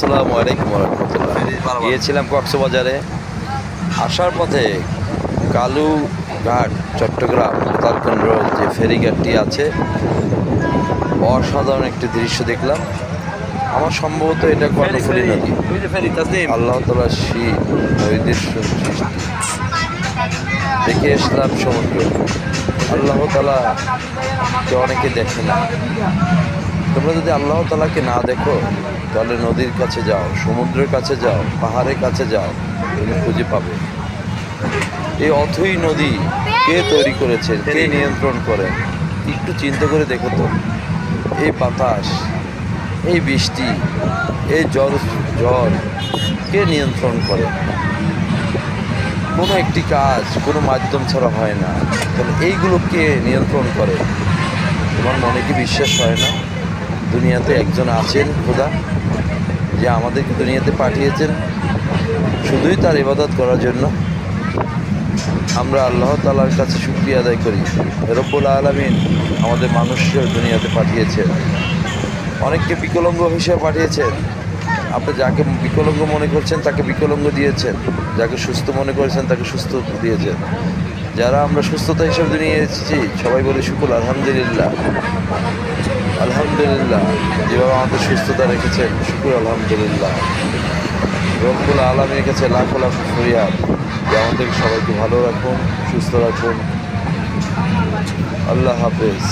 আসসালামু আলাইকুম রহমতুল্লাহ। গিয়েছিলাম কক্সবাজারে, আসার পথে কালুঘাট চট্টগ্রাম তালকেন্দ্র যে ফেরিঘাটটি আছে, অসাধারণ একটি দৃশ্য দেখলাম। আমার সম্ভবত এটা কর্ণফুলী নদী। আল্লাহ তাআলা শীত নদীর সৃষ্টি দেখে এসলাম সমুদ্র। আল্লাহ তাআলা কে অনেকে দেখে না। তোমরা যদি আল্লাহ তাআলাকে না দেখো, তাহলে নদীর কাছে যাও, সমুদ্রের কাছে যাও, পাহাড়ের কাছে যাও, তুমি খুঁজে পাবে। এই অথই নদী কে তৈরি করেছেন, কে নিয়ন্ত্রণ করেন, একটু চিন্তা করে দেখো তো। এই বাতাস, এই বৃষ্টি, এই ঝড় কে নিয়ন্ত্রণ করে? কোনো একটি কাজ কোনো মাধ্যম ছাড়া হয় না। তাহলে এইগুলো কে নিয়ন্ত্রণ করে? তোমার মনে কি বিশ্বাস হয় না? দুনিয়াতে একজন আছেন খোদা, যে আমাদেরকে দুনিয়াতে পাঠিয়েছেন শুধুই তার ইবাদত করার জন্য। আমরা আল্লাহ তাআলার কাছে শুকরিয়া আদায় করি। রব্বুল আলামিন আমাদের মানুষকে দুনিয়াতে পাঠিয়েছেন, অনেককে বিকলাঙ্গ হিসেবে পাঠিয়েছেন। আপনি যাকে বিকলাঙ্গ মনে করছেন তাকে বিকলাঙ্গ দিয়েছেন, যাকে সুস্থ মনে করেছেন তাকে সুস্থ দিয়েছেন। যারা আমরা সুস্থতা হিসেবে দুনিয়া এসেছি, সবাই বলে শুকুর আলহামদুলিল্লাহ। আলহামদুলিল্লাহ, যেভাবে আমাদের সুস্থতা রেখেছেন, শুকুর আলহামদুলিল্লাহ। রব্বুল আলামিনের কাছে লাখো লাখো ফরিয়াদ যে আমাদেরকে সবাইকে ভালো রাখুন, সুস্থ রাখুন। আল্লাহ হাফেজ।